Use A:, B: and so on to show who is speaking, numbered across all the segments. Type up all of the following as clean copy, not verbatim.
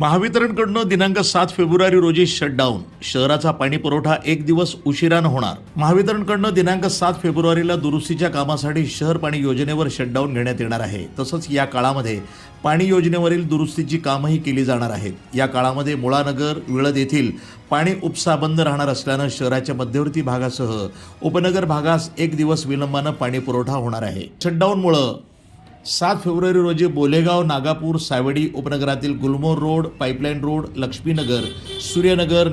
A: महावितरणकडून दिनांक 7 फेब्रुवारी रोजी शटडाऊन. शहराचा पाणी पुरवठा एक दिवस उशिरानं होणार. महावितरणकडून दिनांक 7 फेब्रुवारीला दुरुस्तीच्या कामासाठी शहर पाणी योजनेवर शटडाऊन घेण्यात येणार आहे. तसंच या काळामध्ये पाणी योजनेवरील दुरुस्तीची कामही केली जाणार आहेत. या काळामध्ये मुळानगर, विळद येथील पाणी उपसा बंद राहणार असल्यानं शहराच्या मध्यवर्ती भागासह उपनगर भागास एक दिवस विलंबानं पाणी पुरवठा होणार आहे. शटडाऊनमुळं 7 फेब्रुवारी रोजी बोलेगाव, नागापूर, सावडी उपनगरातील गुलमोहर road, pipeline road, Laxminagar, Suryanagar,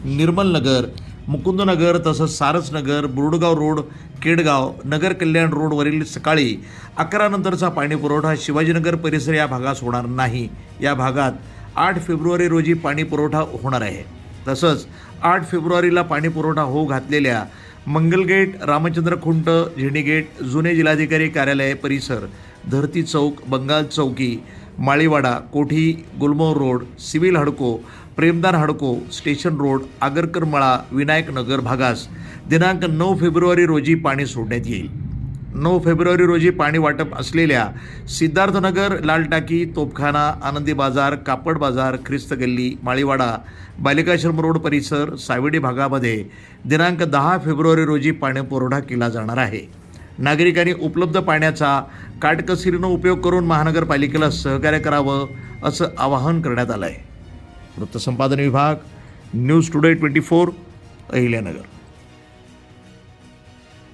A: Nirmalnagar, Mukundnagar तसंच सारसनगर, बुरुडगाव रोड, केडगाव, नगर कल्याण रोडवरील सकाळी 11 नंतरचा पाणी पुरवठा शिवाजीनगर परिसर या भागास होणार नाही. या भागात 8 फेब्रुवारी रोजी पाणी पुरवठा होणार आहे. तसंच 8 फेब्रुवारीला पाणी पुरवठा होऊ घातलेल्या मंगलगेट, रामचंद्र खुंट, झेंडी गेट, जुने जिल्हाधिकारी कार्यालय परिसर, धरती चौक, बंगाल चौकी, माळीवाडा, कोठी, गुलमोहर रोड, सिव्हिल हडको, प्रेमदार हडको, स्टेशन रोड, आगरकर मळा, विनायक नगर भागास दिनांक 9 फेब्रुवारी रोजी पाणी सोडण्यात येईल. 9 फेब्रुवारी रोजी पाणी वाटप असलेल्या सिद्धार्थनगर, लाल टाकी, तोपखाना, आनंदी बाजार, कापड बाजार, ख्रिस्त गल्ली, माळीवाडा, बालिकाश्रम रोड परिसर, सावडी भागामध्ये दिनांक 10 फेब्रुवारी रोजी पाणी पुरवठा केला जाणार आहे. नागरिकांनी उपलब्ध पाण्याचा काटकसरीनं उपयोग करून महानगरपालिकेला सहकार्य करावं असं आवाहन करण्यात आलं आहे. वृत्तसंपादन विभाग, न्यूज टुडे 24, अहिल्यानगर.